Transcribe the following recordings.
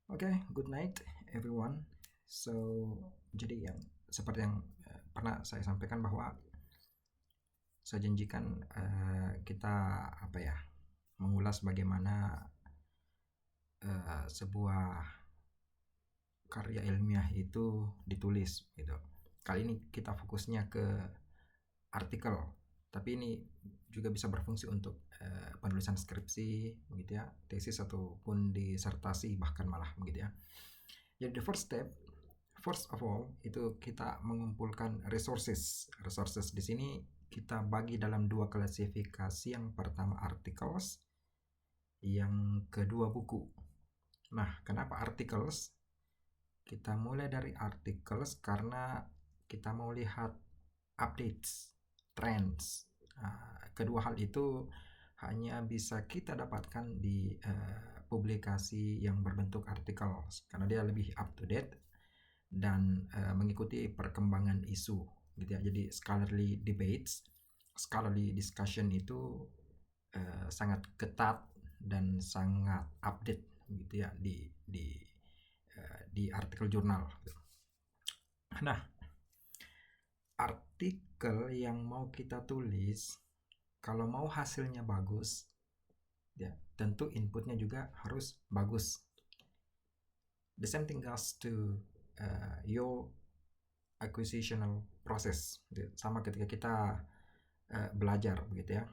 Oke, good night everyone. So, jadi yang seperti yang pernah saya sampaikan bahwa saya janjikan kita mengulas bagaimana sebuah karya ilmiah itu ditulis gitu. Kali ini kita fokusnya ke artikel, tapi ini juga bisa berfungsi untuk penulisan skripsi begitu ya, tesis ataupun disertasi bahkan malah begitu ya. Jadi the first of all itu kita mengumpulkan resources. Resources di sini kita bagi dalam dua klasifikasi. Yang pertama articles, yang kedua buku. Nah, kenapa articles? Kita mulai dari articles karena kita mau lihat updates, trends. Kedua hal itu hanya bisa kita dapatkan di publikasi yang berbentuk artikel karena dia lebih up to date dan mengikuti perkembangan isu gitu ya. Jadi scholarly debates, scholarly discussion itu sangat ketat dan sangat update gitu ya di artikel jurnal. Nah, artikel yang mau kita tulis kalau mau hasilnya bagus ya tentu inputnya juga harus bagus. The same thing goes to your acquisitional process. Sama ketika kita belajar begitu ya,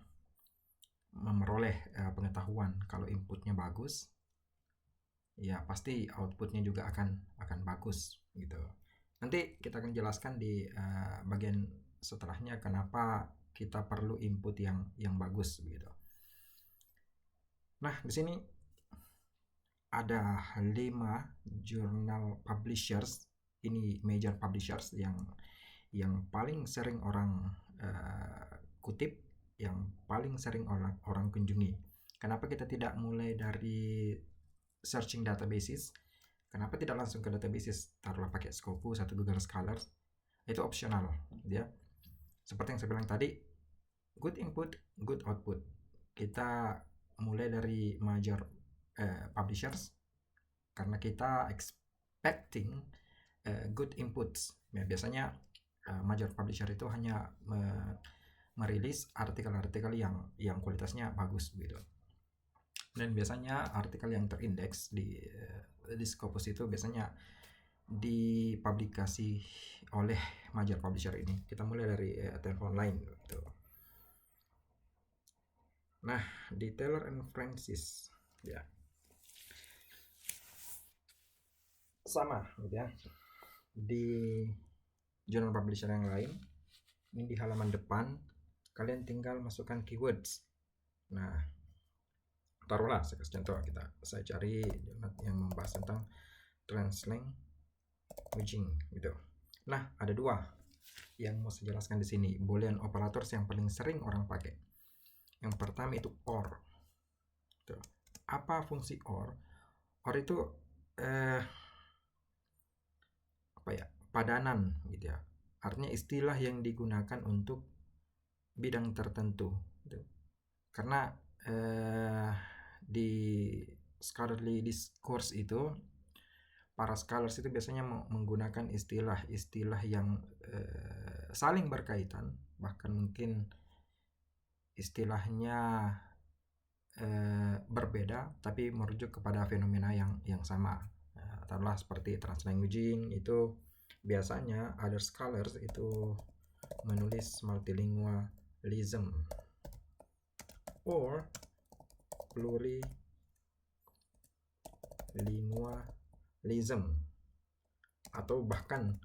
memperoleh pengetahuan. Kalau inputnya bagus, ya pasti outputnya juga akan bagus gitu. Nanti kita akan jelaskan di bagian setelahnya kenapa kita perlu input yang bagus gitu. Nah, di sini ada 5 jurnal publishers, ini major publishers yang paling sering orang kutip, yang paling sering orang kunjungi. Kenapa kita tidak mulai dari searching databases? Kenapa tidak langsung ke databases? Taruhlah pakai Scopus atau Google Scholars. Itu opsional ya. Seperti yang saya bilang tadi, good input, good output. Kita mulai dari major publishers karena kita expecting good inputs. Ya, biasanya major publisher itu hanya merilis artikel-artikel yang kualitasnya bagus gitu. Dan biasanya artikel yang terindeks di Scopus itu biasanya dipublikasi oleh major publisher ini. Kita mulai dari Telepon Online gitu. Nah, di Taylor and Francis ya sama gitu ya. Di jurnal publisher yang lain, ini di halaman depan kalian tinggal masukkan keywords. Nah, taruhlah saya kasih contoh, saya cari yang membahas tentang translanguaging gitu. Nah, ada dua yang mau saya jelaskan di sini, boolean operators yang paling sering orang pakai. Yang pertama itu or. Tuh. Apa fungsi or? Or itu padanan gitu ya. Artinya istilah yang digunakan untuk bidang tertentu gitu. Karena di scholarly discourse itu para scholars itu biasanya menggunakan istilah-istilah yang saling berkaitan, bahkan mungkin istilahnya berbeda tapi merujuk kepada fenomena yang sama. Taruhlah seperti translanguaging itu biasanya other scholars itu menulis multilingualism or plurilingualism atau bahkan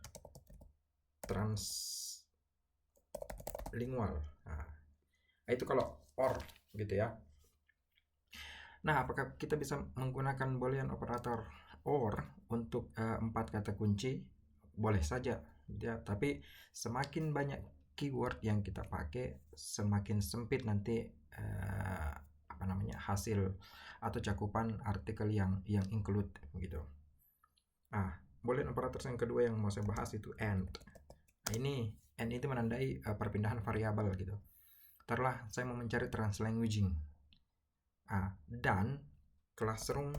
translingual. Nah, itu kalau or gitu ya. Nah, apakah kita bisa menggunakan boolean operator or untuk 4 kata kunci? Boleh saja ya, tapi semakin banyak keyword yang kita pakai, semakin sempit nanti hasil atau cakupan artikel yang include gitu. Nah, boolean operator yang kedua yang mau saya bahas itu and. Nah, ini and itu menandai perpindahan variabel gitu. Taruhlah saya mau mencari translanguaging. Dan classroom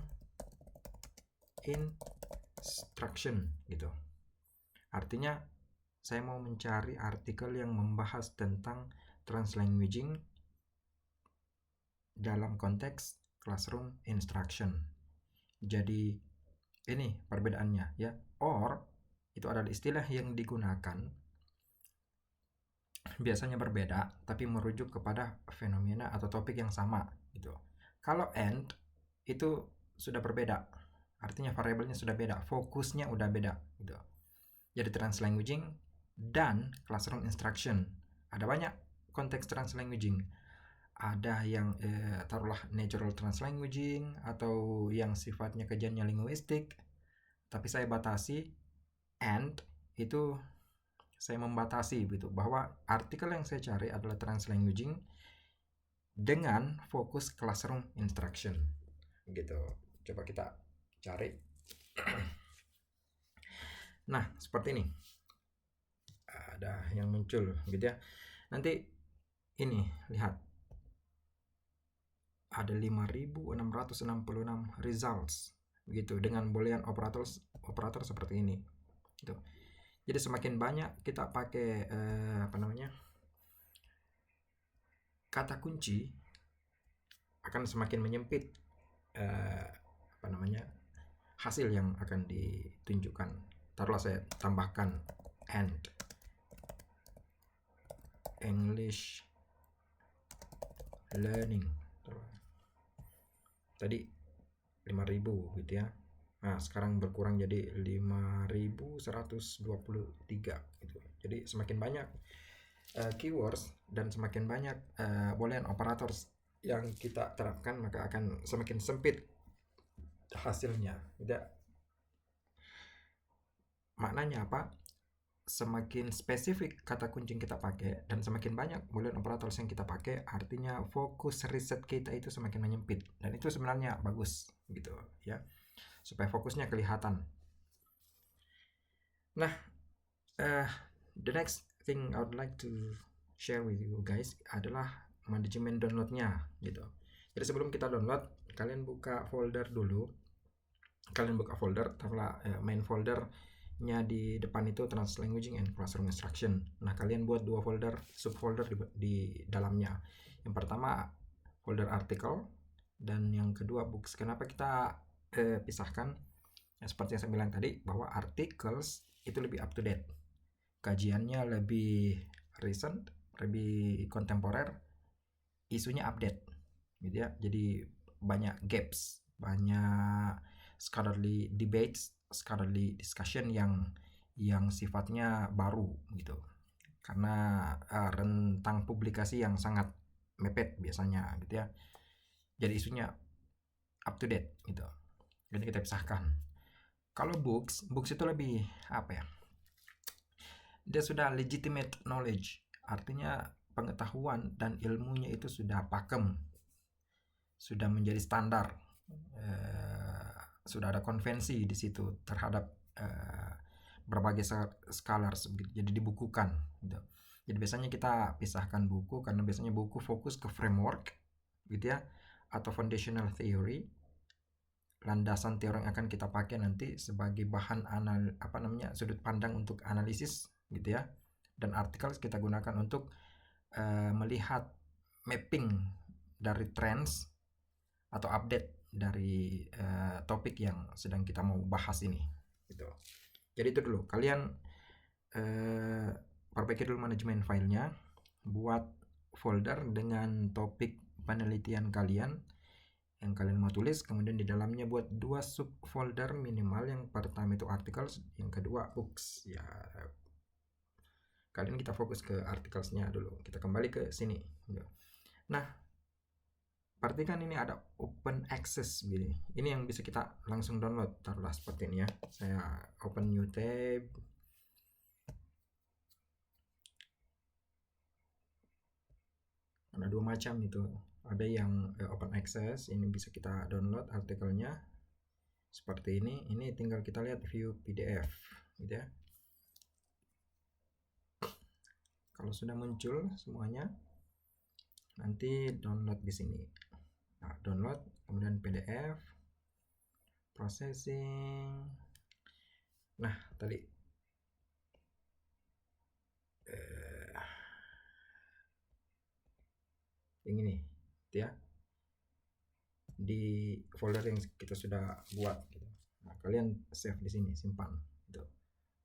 instruction gitu. Artinya saya mau mencari artikel yang membahas tentang translanguaging dalam konteks classroom instruction. Jadi ini perbedaannya ya. Or itu adalah istilah yang digunakan biasanya berbeda tapi merujuk kepada fenomena atau topik yang sama gitu. Kalau and itu sudah berbeda. Artinya variabelnya sudah beda, fokusnya udah beda gitu. Jadi translanguaging dan classroom instruction. Ada banyak konteks translanguaging. Ada yang taruhlah natural translanguaging atau yang sifatnya kajiannya linguistik. Tapi saya batasi and itu saya membatasi gitu bahwa artikel yang saya cari adalah translanguaging dengan fokus classroom instruction gitu. Coba kita cari. Nah, seperti ini. Ada yang muncul gitu ya. Nanti ini lihat. Ada 5666 results gitu dengan boolean operator seperti ini gitu. Jadi semakin banyak kita pakai kata kunci akan semakin menyempit hasil yang akan ditunjukkan. Taruhlah saya tambahkan and English learning tadi 5.000 gitu ya. Nah, sekarang berkurang jadi 5.123 gitu. Jadi semakin banyak keywords dan semakin banyak boolean operators yang kita terapkan, maka akan semakin sempit hasilnya. Tidak. Maknanya apa? Semakin spesifik kata kunci yang kita pakai dan semakin banyak boolean operators yang kita pakai, artinya fokus riset kita itu semakin menyempit, dan itu sebenarnya bagus gitu ya, supaya fokusnya kelihatan. Nah, the next thing I would like to share with you guys adalah manajemen downloadnya gitu. Jadi sebelum kita download, kalian buka folder dulu. Kalian buka folder, taruhlah main foldernya di depan itu translanguaging and classroom instruction. Nah, kalian buat dua folder, subfolder di dalamnya. Yang pertama folder artikel dan yang kedua books. Kenapa kita pisahkan? Ya, seperti yang saya bilang tadi, bahwa articles itu lebih up to date, kajiannya lebih recent, lebih kontemporer, isunya update gitu ya. Jadi banyak gaps, banyak scholarly debates, scholarly discussion yang sifatnya baru gitu, karena rentang publikasi yang sangat mepet biasanya gitu ya. Jadi isunya up to date gitu. Jadi kita pisahkan. Kalau books itu lebih apa ya? Dia sudah legitimate knowledge, artinya pengetahuan dan ilmunya itu sudah pakem, sudah menjadi standar, sudah ada konvensi di situ terhadap berbagai scholars, jadi dibukukan gitu. Jadi biasanya kita pisahkan buku karena biasanya buku fokus ke framework gitu ya, atau foundational theory, landasan teori yang akan kita pakai nanti sebagai bahan sudut pandang untuk analisis gitu ya. Dan artikel kita gunakan untuk melihat mapping dari trends atau update dari topik yang sedang kita mau bahas ini gitu. Jadi itu dulu, kalian perbaiki dulu manajemen filenya, buat folder dengan topik penelitian kalian yang kalian mau tulis, kemudian di dalamnya buat dua subfolder minimal. Yang pertama itu articles, yang kedua books ya. Kalian kita fokus ke articlesnya dulu, kita kembali ke sini. Nah, perhatikan ini ada open access gini. Ini yang bisa kita langsung download. Taruhlah seperti ini ya. Saya open new tab. Ada dua macam itu. Ada yang open access, ini bisa kita download artikelnya seperti ini. Ini tinggal kita lihat view PDF gitu ya. Kalau sudah muncul semuanya, nanti download di sini. Nah, download, kemudian PDF, processing. Nah, tadi yang ini ya, di folder yang kita sudah buat gitu. Nah, kalian save di sini, simpan gitu.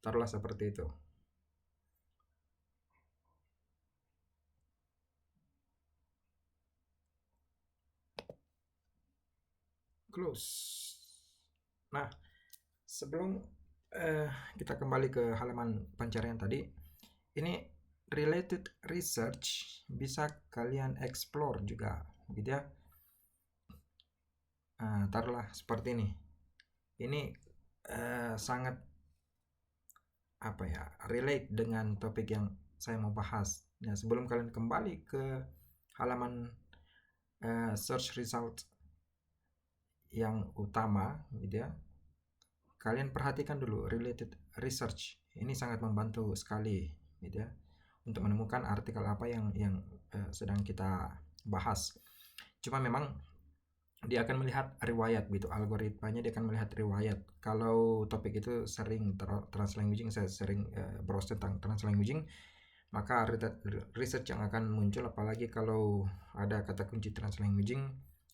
Taruhlah seperti itu. Close. Nah, sebelum kita kembali ke halaman pencarian tadi, ini related research bisa kalian explore juga gitu ya. Taruhlah seperti ini. Ini sangat apa ya, relate dengan topik yang saya mau bahas. Nah, sebelum kalian kembali ke halaman search result yang utama gitu ya, kalian perhatikan dulu related research. Ini sangat membantu sekali gitu ya, untuk menemukan artikel apa yang sedang kita bahas. Cuma memang dia akan melihat riwayat gitu, algoritmanya dia akan melihat riwayat. Kalau topik itu sering translanguaging, saya sering browse tentang translanguaging, maka research yang akan muncul, apalagi kalau ada kata kunci translanguaging,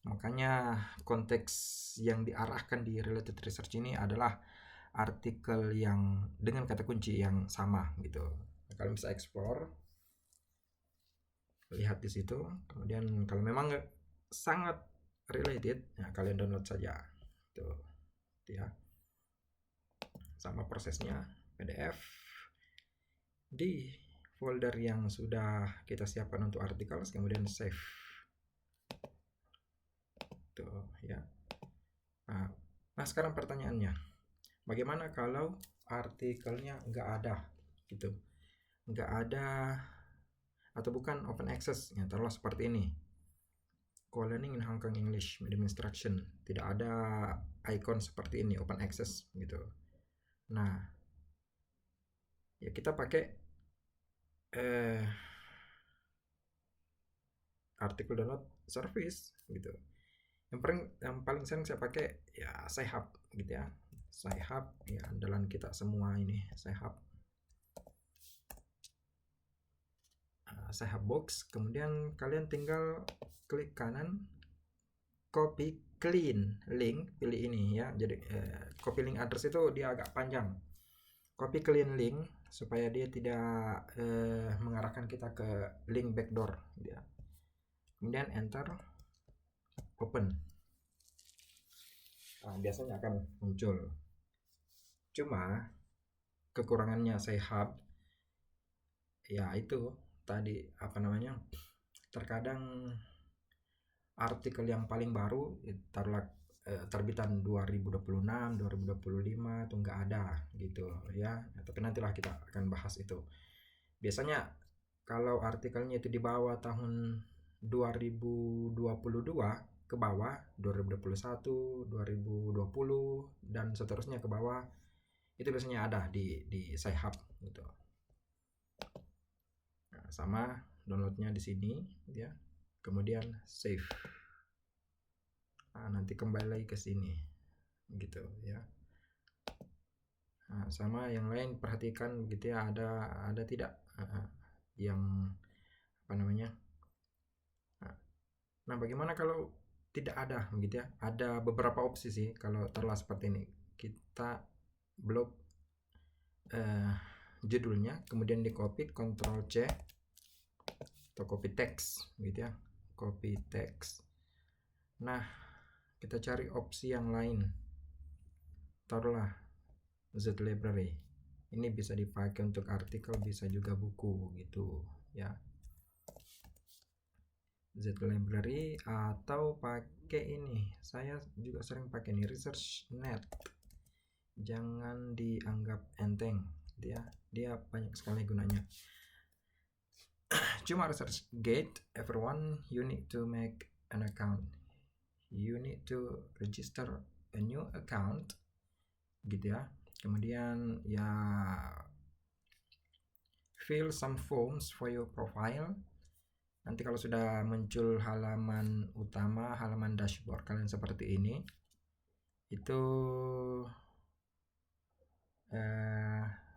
makanya konteks yang diarahkan di related research ini adalah artikel yang dengan kata kunci yang sama gitu. Nah, kalian bisa explore, lihat di situ. Kemudian kalau memang sangat related, ya kalian download saja tuh ya. Sama prosesnya, PDF di folder yang sudah kita siapkan untuk artikel, kemudian save tuh ya. Nah sekarang pertanyaannya, bagaimana kalau artikelnya nggak ada gitu, nggak ada atau bukan open access ya, taruhlah seperti ini, co-learning in Hong Kong English Medium Instruction, tidak ada icon seperti ini open access gitu. Nah ya kita pakai artikel download service gitu. Yang paling sering saya pakai ya Sci-Hub gitu ya. Sci-Hub ya andalan kita semua ini, Sci-Hub. Sci-Hub box, kemudian kalian tinggal klik kanan, copy clean link, pilih ini ya. Jadi copy link address itu dia agak panjang. Copy clean link supaya dia tidak mengarahkan kita ke link backdoor ya. Kemudian enter, open. Biasanya akan muncul. Cuma kekurangannya Sci-Hub ya itu tadi apa namanya, terkadang artikel yang paling baru taruhlah terbitan 2026, 2025 itu nggak ada gitu ya. Tapi nantilah kita akan bahas itu. Biasanya kalau artikelnya itu di bawah tahun 2022 ke bawah, 2021, 2020 dan seterusnya ke bawah, itu biasanya ada di Sci-Hub gitu. Nah, sama downloadnya di sini ya. Kemudian save. Nanti kembali lagi ke sini gitu ya. Sama yang lain perhatikan gitu ya, ada tidak yang apa namanya. Nah, bagaimana kalau tidak ada gitu ya? Ada beberapa opsi sih kalau taruhlah seperti ini. Kita blok judulnya, kemudian di copy, Ctrl C atau copy text gitu ya, copy text. Nah, kita cari opsi yang lain, taruhlah Z library. Ini bisa dipakai untuk artikel, bisa juga buku gitu ya. Z library atau pakai ini, saya juga sering pakai ini, ResearchNet. Jangan dianggap enteng ya, dia banyak sekali gunanya. Cuma ResearchGate, everyone you need to make an account, you need to register a new account gitu ya. Kemudian ya fill some forms for your profile. Nanti kalau sudah muncul halaman utama, halaman dashboard kalian seperti ini itu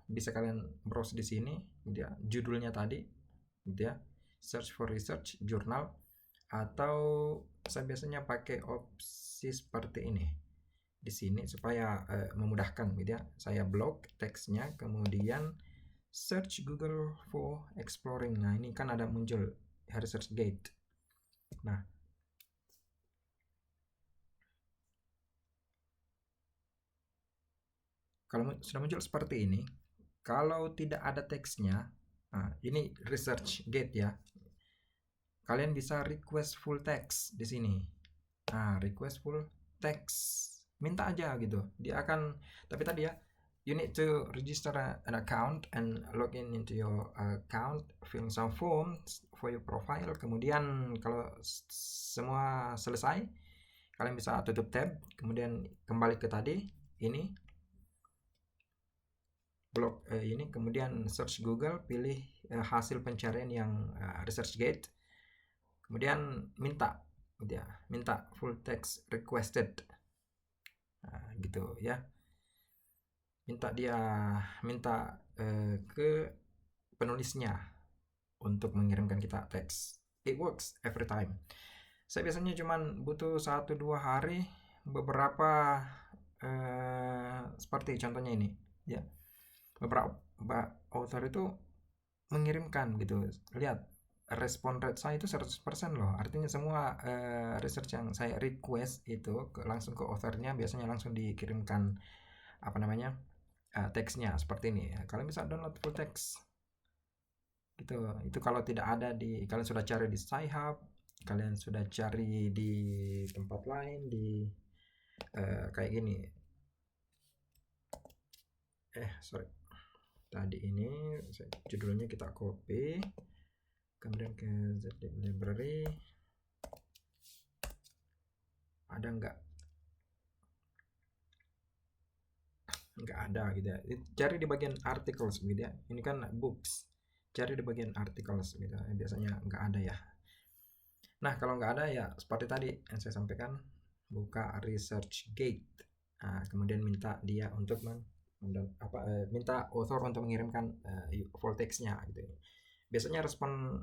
bisa kalian browse di sini gitu ya, judulnya tadi gitu ya, search for research journal, atau saya biasanya pakai opsi seperti ini di sini supaya memudahkan gitu ya. Saya blok teksnya, kemudian search Google for exploring. Nah, ini kan ada muncul ResearchGate. Nah, kalau sudah muncul seperti ini, kalau tidak ada teksnya, nah, ini ResearchGate ya. Kalian bisa request full text di sini. Nah, request full text. Minta aja gitu. Dia akan, tapi tadi ya, you need to register an account and log in into your account, fill some forms for your profile. Kemudian kalau semua selesai, kalian bisa tutup tab, kemudian kembali ke tadi ini blog ini, kemudian search Google, pilih hasil pencarian yang ResearchGate, kemudian minta gitu ya, minta full text requested. Nah, gitu ya, minta ke penulisnya untuk mengirimkan kita teks. It works every time. Saya biasanya cuman butuh 1-2 hari. Beberapa seperti contohnya ini ya, beberapa author itu mengirimkan gitu. Lihat, respon rate saya itu 100% loh. Artinya semua research yang saya request itu langsung ke authornya, biasanya langsung dikirimkan apa namanya teksnya seperti ini. Kalian bisa download full text gitu. Itu kalau tidak ada di, kalian sudah cari di Sci-Hub, kalian sudah cari di tempat lain di kayak gini. Sorry. Tadi ini judulnya kita copy, kemudian ke zlib library. Ada nggak ada gitu ya. Cari di bagian articles gitu ya. Ini kan books, cari di bagian articles gitu ya. Biasanya nggak ada ya. Nah, kalau nggak ada ya seperti tadi yang saya sampaikan, buka ResearchGate. Nah, kemudian minta dia untuk minta author untuk mengirimkan full text-nya gitu. Biasanya respon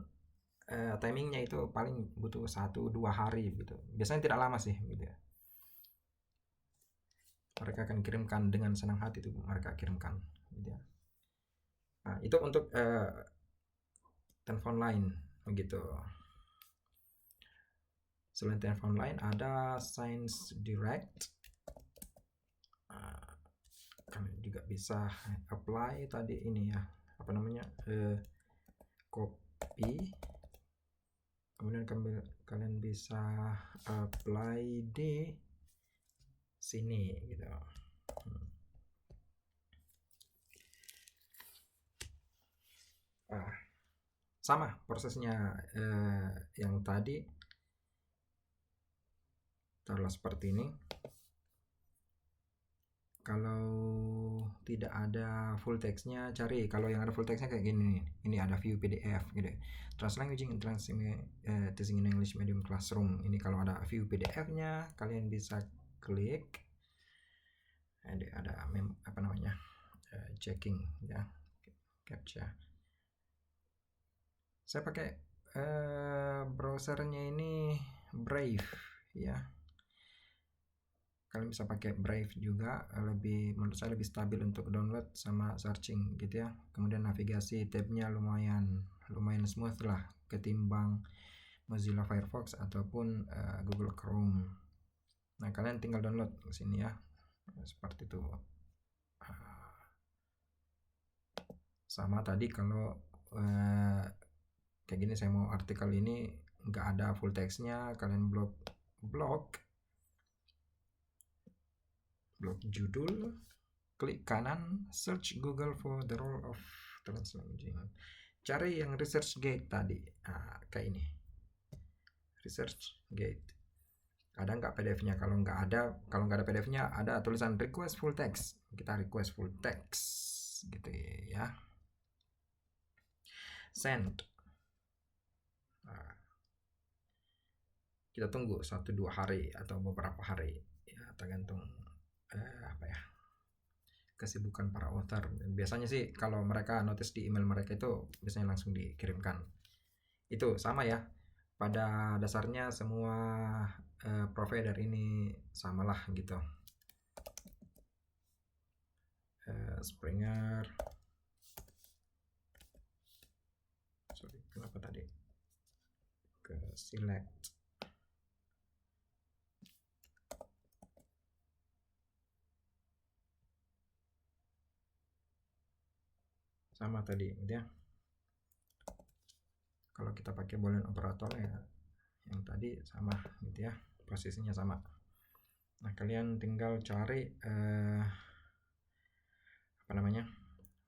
timingnya itu paling butuh 1-2 hari gitu. Biasanya tidak lama sih gitu ya. Mereka akan kirimkan dengan senang hati, itu mereka kirimkan gitu ya. Nah, itu untuk telepon line begitu. Selain telepon line ada Science Direct. Kalian juga bisa apply tadi ini ya, apa namanya, copy, kemudian kalian bisa apply di sini gitu. Sama prosesnya yang tadi, taruhlah seperti ini. Kalau tidak ada full textnya, cari. Kalau yang ada full textnya kayak gini, ini ada view PDF gitu. Translate using teaching in English medium classroom. Ini kalau ada view PDF-nya, kalian bisa klik. Ada apa namanya, checking ya, captcha. Saya pakai browsernya ini Brave ya. Kalian bisa pakai Brave juga, menurut saya lebih stabil untuk download sama searching gitu ya. Kemudian navigasi tabnya lumayan smooth lah ketimbang Mozilla Firefox ataupun Google Chrome. Nah, kalian tinggal download ke sini ya, seperti itu. Sama tadi kalau kayak gini, saya mau artikel ini nggak ada full textnya, kalian blok judul, klik kanan, search Google for the role of translation. Cari yang ResearchGate tadi. Nah, kayak ini. ResearchGate. Ada nggak PDF-nya? Kalau nggak ada PDF-nya, ada tulisan request full text. Kita request full text gitu ya. Send. Nah, kita tunggu 1-2 hari atau beberapa hari ya, tergantung apa ya, kesibukan para author. Biasanya sih kalau mereka notice di email mereka itu biasanya langsung dikirimkan. Itu sama ya. Pada dasarnya semua provider ini samalah gitu. Springer. Sorry, kenapa tadi? Ke select. Sama tadi gitu ya. Kalau kita pakai boolean operator ya yang tadi sama gitu ya, posisinya sama. Nah, kalian tinggal cari apa namanya,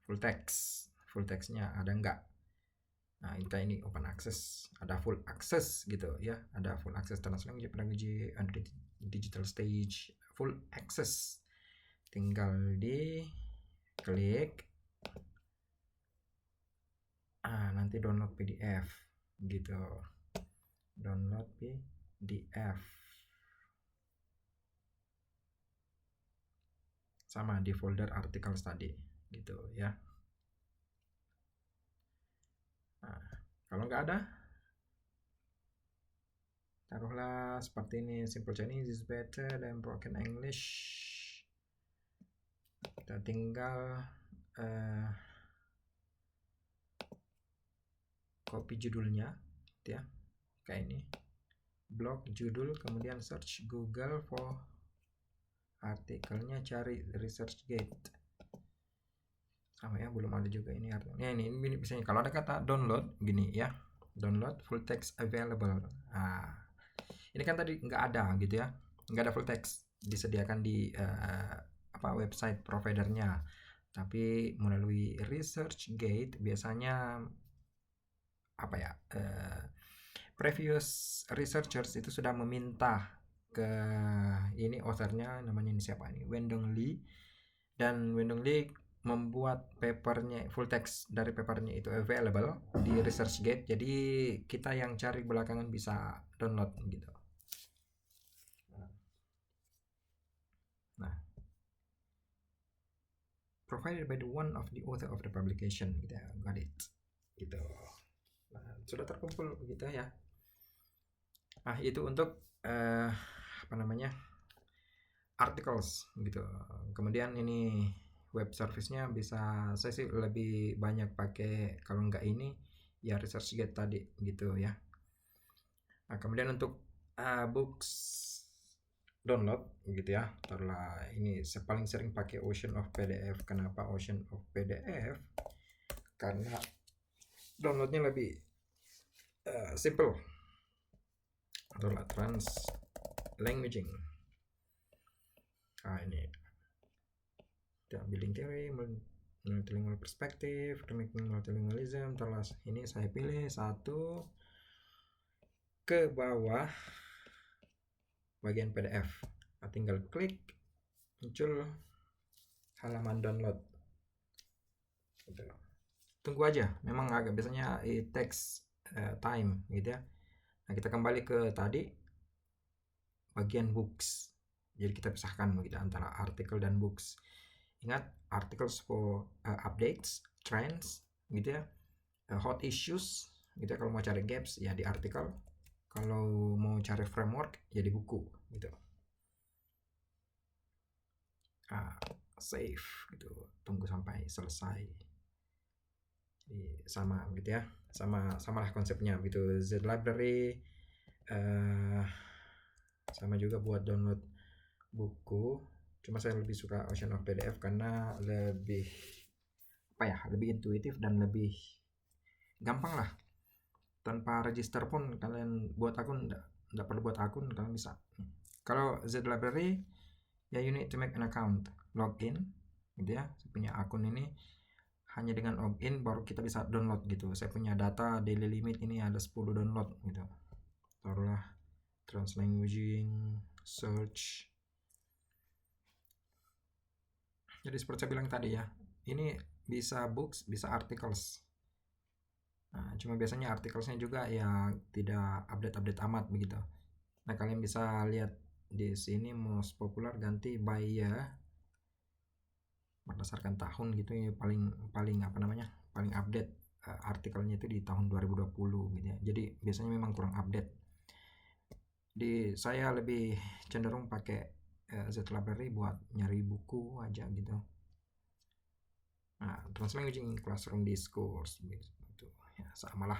full textnya ada enggak. Nah, kita ini open access, ada full access gitu ya, ada full access translate pedagogy and digital stage, full access. Tinggal di klik, nanti download PDF gitu, download PDF sama di folder artikel tadi gitu ya. Nah, kalau nggak ada, taruhlah seperti ini, simple Chinese is better than broken English. Kita tinggal copy judulnya ya, kayak ini, blog judul, kemudian search Google for artikelnya, cari ResearchGate. Sama ya, belum ada juga ini artinya. Ini misalnya kalau ada kata download gini ya, download full text available. Ini kan tadi nggak ada gitu ya, nggak ada full text disediakan di website providernya, tapi melalui ResearchGate biasanya apa ya, previous researchers itu sudah meminta ke ini authornya, namanya ini siapa ini, Wendong Lee, dan Wendong Lee membuat papernya, full text dari papernya itu available di ResearchGate, jadi kita yang cari belakangan bisa download gitu. Nah, provided by the one of the author of the publication gitu, got it gitu. Nah, sudah terkumpul begitu ya. Nah, itu untuk apa namanya, articles gitu. Kemudian ini web service-nya bisa, saya sih lebih banyak pakai, kalau nggak ini ya ResearchGate tadi gitu ya. Nah, kemudian untuk books download gitu ya, taruhlah ini saya paling sering pakai Ocean of PDF. Kenapa Ocean of PDF? Karena downloadnya lebih simple. Taruhlah translanguaging. Nah, ini building theory, multilingual perspective, remaking multilingualism. Terus ini saya pilih satu, ke bawah bagian PDF. Nah, tinggal klik, muncul halaman download gitu. Tunggu aja, memang agak biasanya it takes time gitu ya. Nah, kita kembali ke tadi bagian books, jadi kita pisahkan gitu antara artikel dan books. Ingat, articles for updates, trends gitu ya, hot issues gitu ya. Kalau mau cari gaps ya di artikel, kalau mau cari framework ya di buku gitu. Save gitu, tunggu sampai selesai. Jadi sama gitu ya, samalah konsepnya gitu. Z library sama juga buat download buku, cuma saya lebih suka Ocean of PDF karena lebih lebih intuitif dan lebih gampang lah. Tanpa register pun kalian buat akun, nggak perlu buat akun, kalian bisa. Kalau Z library ya you need to make an account, login gitu ya. Saya punya akun ini, hanya dengan login baru kita bisa download gitu. Saya punya data daily limit ini ada 10 download gitu. Taruhlah translanguaging, search. Jadi seperti saya bilang tadi ya, ini bisa books, bisa articles. Nah, cuma biasanya artikelnya juga ya tidak update-update amat begitu. Nah, kalian bisa lihat di sini most popular ganti by year berdasarkan tahun gitu ya, paling apa namanya, paling update artikelnya itu di tahun 2020 gitu ya. Jadi biasanya memang kurang update. Saya lebih cenderung pakai Z-Library buat nyari buku aja gitu. Nah, Translanguaging Classroom Discourse gitu ya, samalah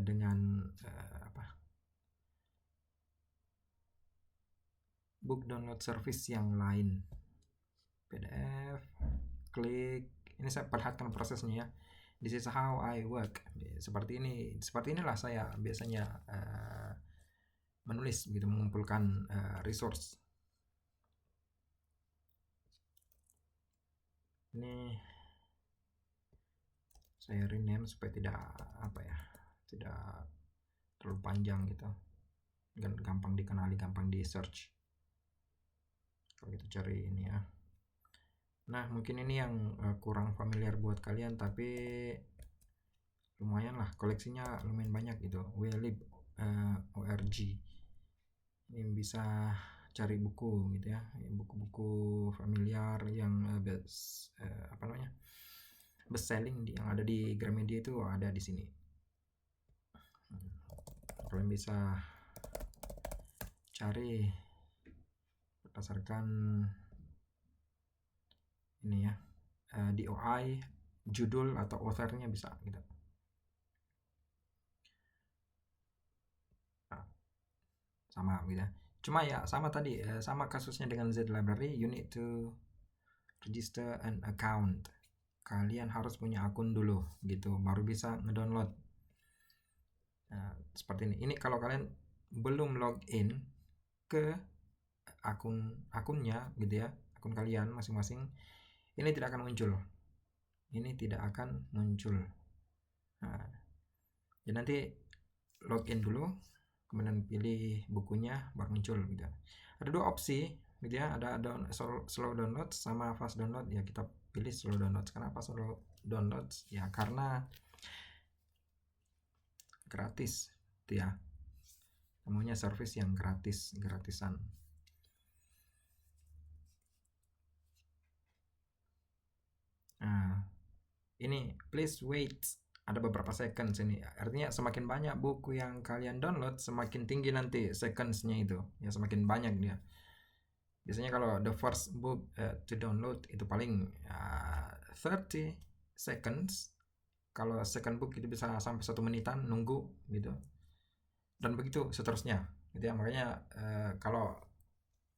dengan book download service yang lain. PDF, klik. Ini saya perhatikan prosesnya ya. This is how I work. Seperti inilah saya biasanya menulis gitu, mengumpulkan resource. Ini saya rename supaya tidak terlalu panjang gitu, gampang dikenali, gampang di search kalau kita cari ini ya. Nah, mungkin ini yang kurang familiar buat kalian, tapi lumayan lah, koleksinya lumayan banyak gitu. Welib org ini bisa cari buku gitu ya, buku-buku familiar yang best selling yang ada di Gramedia itu ada di sini. Kalian bisa cari berdasarkan ini ya, DOI, judul atau authornya bisa gitu. Nah, sama gitu ya. Cuma ya sama tadi, sama kasusnya dengan Z-Library, you need to register an account. Kalian harus punya akun dulu gitu, baru bisa ngedownload. Nah, seperti ini. Ini kalau kalian belum login ke akunnya gitu ya, akun kalian masing-masing, ini tidak akan muncul. Nah, jadi nanti login dulu, kemudian pilih bukunya, baru muncul gitu. Ada dua opsi gitu ya, ada slow download sama fast download. Ya kita pilih slow download. Kenapa slow download? Ya karena gratis gitu ya, semuanya service yang gratisan. Nah, ini please wait, ada beberapa seconds ini, artinya semakin banyak buku yang kalian download, semakin tinggi nanti secondsnya itu ya, semakin banyak dia. Biasanya kalau the first book to download itu paling 30 seconds. Kalau second book itu bisa sampai 1 menitan nunggu gitu. Dan begitu seterusnya gitu ya. Makanya kalau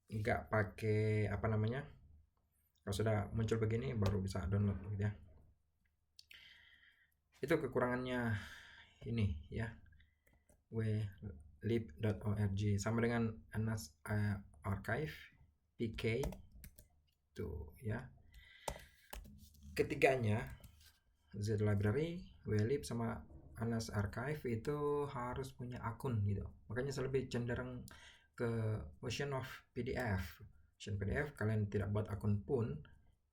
nggak pakai kalau sudah muncul begini baru bisa download gitu ya. Itu kekurangannya ini ya, welib.org, sama dengan Anas Archive, PK itu ya. Ketiganya, Z-Library, welib sama Anas Archive itu harus punya akun gitu. Makanya saya lebih cenderung ke Ocean of PDF. Ocean PDF kalian tidak buat akun pun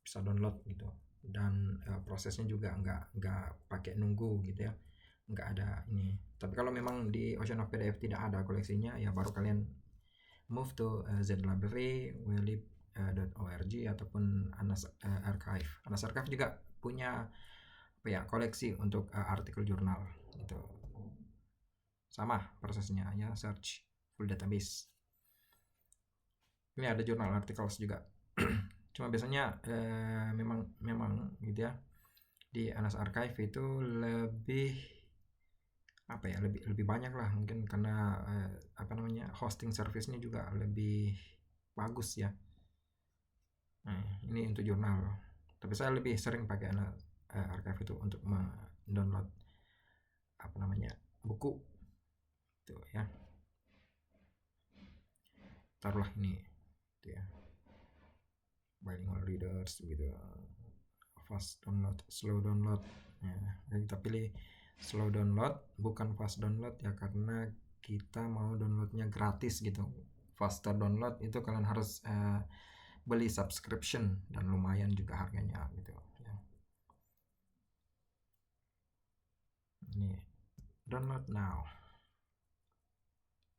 bisa download gitu, dan prosesnya juga nggak pakai nunggu gitu ya, nggak ada ini. Tapi kalau memang di Ocean of PDF tidak ada koleksinya, ya baru kalian move to Z-Library, welib.org ataupun Anas Archive. Anas Archive juga punya koleksi untuk artikel jurnal gitu. Sama prosesnya ya, search full database. Ini ada jurnal articles juga. Cuma biasanya memang gitu ya, di Anas Archive itu lebih lebih banyak lah, mungkin karena hosting service-nya juga lebih bagus ya. Nah, ini untuk jurnal. Tapi saya lebih sering pakai Anas Archive itu untuk mendownload buku itu ya. Taruhlah ini gitu ya, bilingual readers gitu, fast download, slow download ya. Kita pilih slow download bukan fast download ya, karena kita mau downloadnya gratis gitu. Faster download itu kalian harus beli subscription dan lumayan juga harganya gitu ya. Ini download now.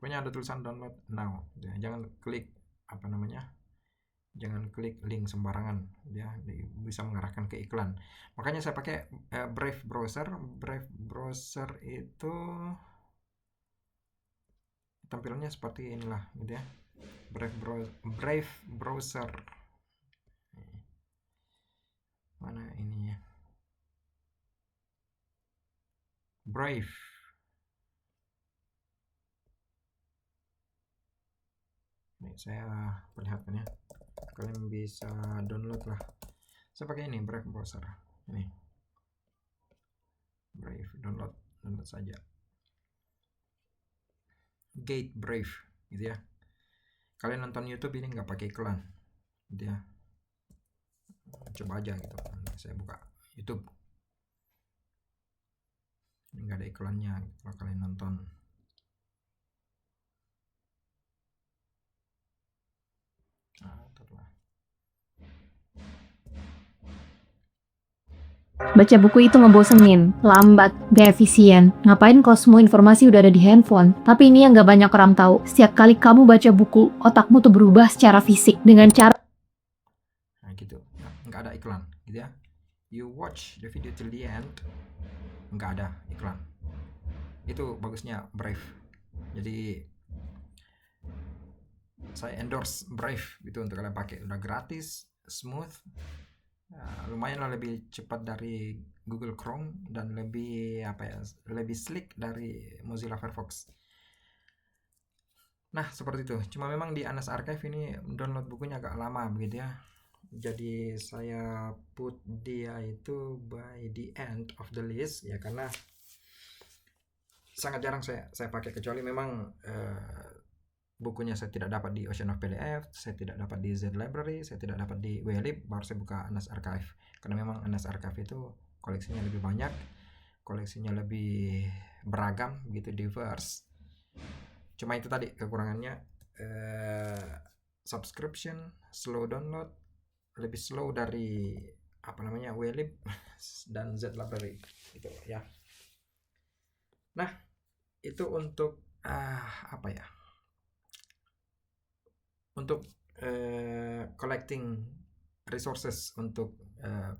pokoknya ada tulisan download now gitu ya. Jangan klik link sembarangan ya, bisa mengarahkan ke iklan. Makanya saya pakai Brave browser itu tampilannya seperti inilah gitu ya. Brave browser mana ininya, Brave. Nih saya perlihatkan ya, kalian bisa download lah. Saya pakai ini Brave browser ini, Brave, download saja, Gate Brave gitu ya. Kalian nonton YouTube ini nggak pakai iklan gitu ya, coba aja gitu. Saya buka YouTube, ini nggak ada iklannya gitu, kalau kalian nonton. Baca buku itu ngebosenin, lambat, gak efisien. Ngapain kalau semua informasi udah ada di handphone? Tapi ini yang gak banyak orang tahu. Setiap kali kamu baca buku, otakmu tuh berubah secara fisik dengan cara Gitu, nggak ada iklan gitu ya. You watch the video till the end, nggak ada iklan. Itu bagusnya Brave. Jadi saya endorse Brave gitu untuk kalian pakai, udah gratis, smooth, lumayan lah, lebih cepat dari Google Chrome dan lebih lebih slick dari Mozilla Firefox. Nah seperti itu. Cuma memang di Anas Archive ini download bukunya agak lama begitu ya. Jadi saya put dia itu by the end of the list ya, karena sangat jarang saya pakai, kecuali memang bukunya saya tidak dapat di Ocean of PDF, saya tidak dapat di Z Library, saya tidak dapat di WLib, baru saya buka Anas Archive. Karena memang Anas Archive itu koleksinya lebih banyak, koleksinya lebih beragam gitu, diverse. Cuma itu tadi kekurangannya, subscription, slow download, lebih slow dari WLib dan Z Library gitu ya. Nah itu untuk untuk collecting resources untuk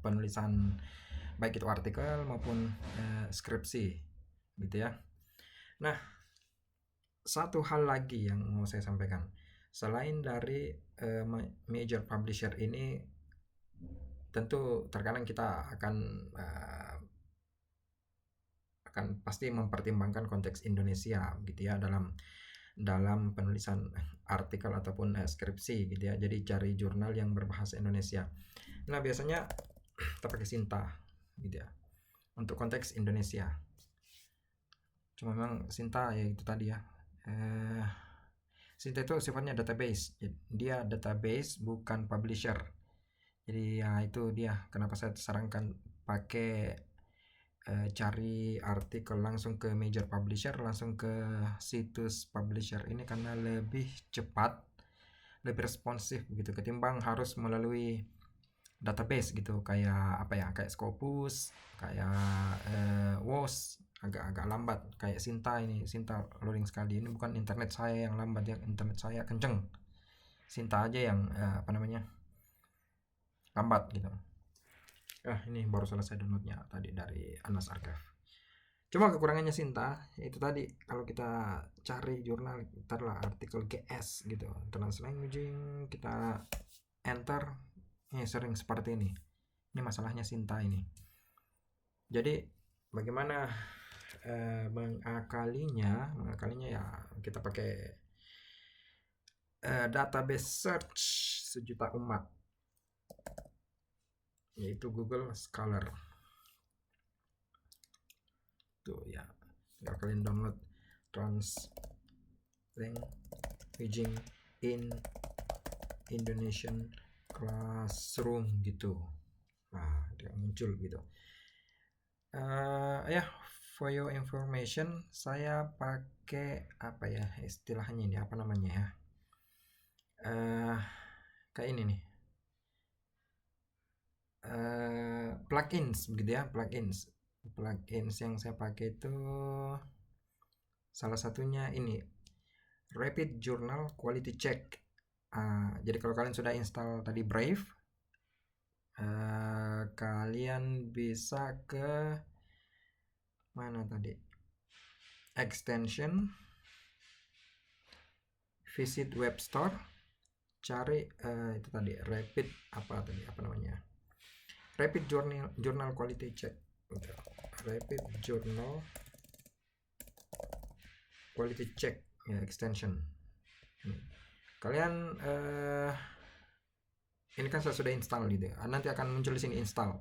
penulisan, baik itu artikel maupun skripsi gitu ya. Nah satu hal lagi yang mau saya sampaikan, selain dari major publisher ini, tentu terkadang kita akan pasti mempertimbangkan konteks Indonesia gitu ya, dalam penulisan artikel ataupun skripsi gitu ya. Jadi cari jurnal yang berbahasa Indonesia. Nah biasanya kita pakai Sinta gitu ya untuk konteks Indonesia. Cuma memang Sinta ya itu tadi ya, Sinta itu sifatnya database, dia database bukan publisher. Jadi ya itu dia kenapa saya sarankan pakai cari artikel langsung ke major publisher, langsung ke situs publisher ini, karena lebih cepat, lebih responsif gitu, ketimbang harus melalui database gitu, kayak kayak Scopus, kayak WOS, agak lambat. Kayak Sinta loading sekali. Ini bukan internet saya yang lambat ya, internet saya kenceng, Sinta aja yang lambat gitu. Ini baru selesai downloadnya tadi dari Anas Archive. Cuma kekurangannya Sinta itu tadi, kalau kita cari jurnal, taruhlah artikel GS gitu, Translanguaging, kita enter, sering seperti ini. Ini masalahnya Sinta ini. Jadi bagaimana mengakalinya ya, kita pakai database search sejuta umat, yaitu Google Scholar. Tuh ya, tinggal kalian download Translanguaging in Indonesian Classroom gitu. Nah dia muncul gitu. For your information, saya pakai istilahnya ini ya, kayak ini nih, plugins begitu ya. Plugins yang saya pakai itu salah satunya ini, Rapid Journal Quality Check. Jadi kalau kalian sudah install tadi Brave, kalian bisa ke mana tadi, extension, visit web store, cari itu tadi rapid rapid journal quality check, rapid journal quality check ya, extension. Kalian ini kan saya sudah install gitu, nanti akan muncul di sini install.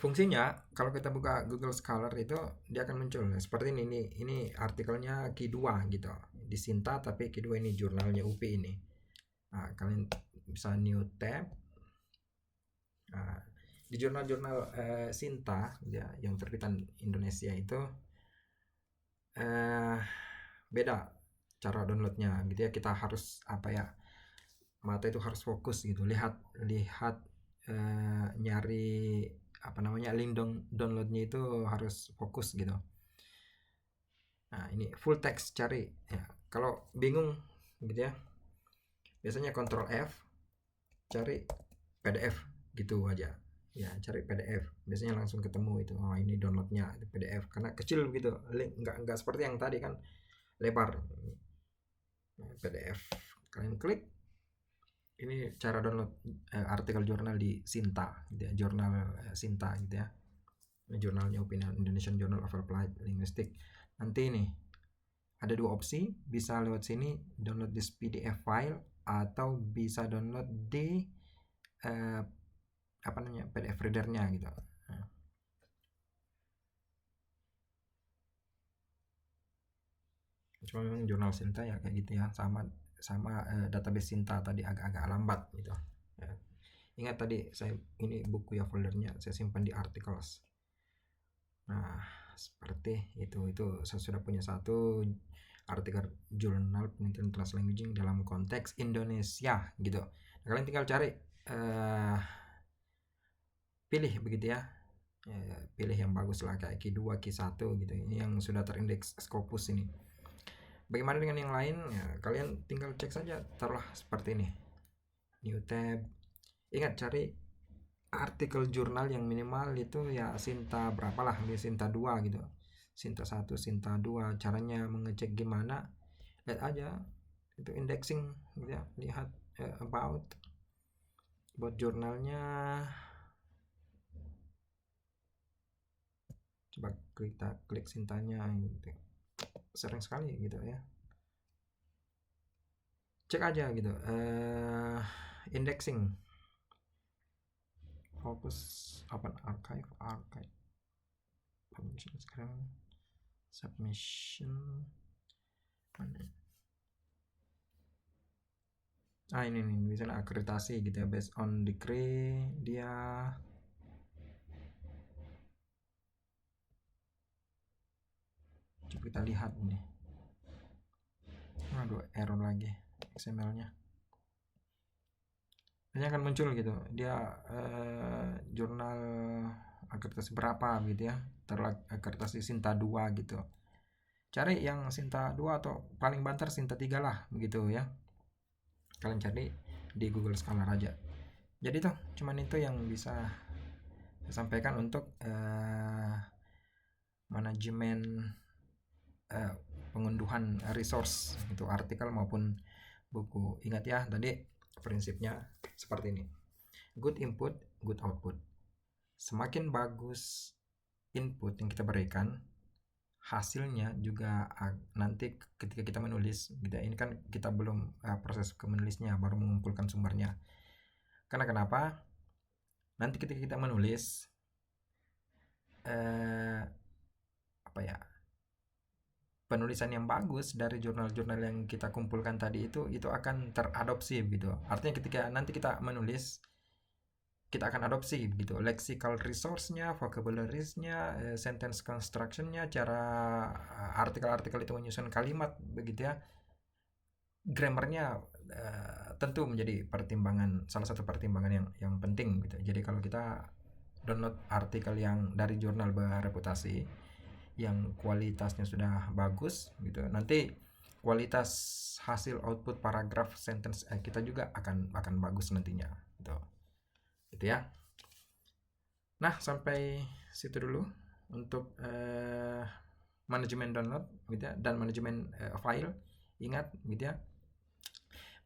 Fungsinya kalau kita buka Google Scholar itu dia akan muncul seperti ini artikelnya Q2 gitu di Sinta, tapi Q2 ini jurnalnya UP ini. Kalian bisa new tab. Di jurnal-jurnal Sinta ya, yang terbitan Indonesia itu beda cara downloadnya gitu ya. Kita harus mata itu harus fokus gitu, lihat nyari link downloadnya itu harus fokus gitu. Ini full text cari ya. Kalau bingung gitu ya, biasanya Ctrl F, cari PDF gitu aja ya, cari PDF biasanya langsung ketemu itu. Ini downloadnya PDF karena kecil gitu, link nggak seperti yang tadi kan lebar. PDF kalian klik, ini cara download artikel jurnal di Sinta gitu ya, jurnal Sinta gitu ya, jurnalnya Opinion Indonesian Journal of Applied Linguistics. Nanti ini ada dua opsi, bisa lewat sini download this PDF file atau bisa download di PDF readernya gitu. Cuma memang jurnal Sinta ya kayak gitu ya, sama database Sinta tadi agak lambat gitu ya. Ingat tadi saya ini buku ya, foldernya saya simpan di articles. Seperti itu saya sudah punya satu artikel jurnal penelitian translanguaging dalam konteks Indonesia gitu. Kalian tinggal cari, pilih begitu ya, pilih yang bagus lah kayak Q2, Q1 gitu. Ini yang sudah terindeks Scopus ini. Bagaimana dengan yang lain ya, kalian tinggal cek saja, taruhlah seperti ini, new tab. Ingat cari artikel jurnal yang minimal itu ya Sinta berapalah, Sinta 2 gitu, Sinta 1, Sinta 2. Caranya mengecek gimana, lihat aja itu indexing gitu ya, lihat about jurnalnya. Coba kita klik Sintanya gitu, sering sekali gitu ya, cek aja gitu, indexing, fokus open archive publication sekarang, submission mana? Ini bisa akreditasi gitu ya, based on degree dia. Coba kita lihat ini. Aduh, error lagi XML-nya. Ini akan muncul gitu, dia jurnal akreditasi berapa gitu ya, akreditasi Sinta 2 gitu. Cari yang Sinta 2 atau paling banter Sinta 3 lah begitu ya. Kalian cari di Google Scholar aja. Jadi cuman itu yang bisa saya sampaikan untuk manajemen pengunduhan resource itu artikel maupun buku. Ingat ya tadi prinsipnya seperti ini, good input, good output. Semakin bagus input yang kita berikan, hasilnya juga nanti ketika kita menulis gitu. Ini kan kita belum proses ke menulisnya, baru mengumpulkan sumbernya. Karena kenapa? Nanti ketika kita menulis penulisan yang bagus dari jurnal-jurnal yang kita kumpulkan tadi itu akan teradopsi gitu. Artinya ketika nanti kita menulis, kita akan adopsi gitu, lexical resource-nya, vocabularies-nya, sentence construction-nya, cara artikel-artikel itu menyusun kalimat begitu ya. Grammar-nya tentu menjadi salah satu pertimbangan yang penting gitu. Jadi kalau kita download artikel yang dari jurnal berreputasi, yang kualitasnya sudah bagus gitu, nanti kualitas hasil output paragraf sentence kita juga akan bagus nantinya gitu. Gitu ya. Nah, sampai situ dulu untuk manajemen download gitu ya, dan manajemen file. Ingat gitu ya,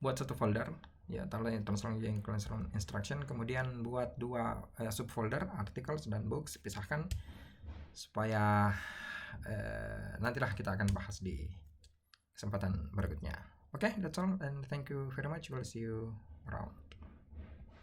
buat satu folder ya, taruh yang translation instruction, kemudian buat 2 subfolder, articles dan books, pisahkan supaya nantilah kita akan bahas di kesempatan berikutnya. Okay, that's all, and thank you very much. We'll see you around.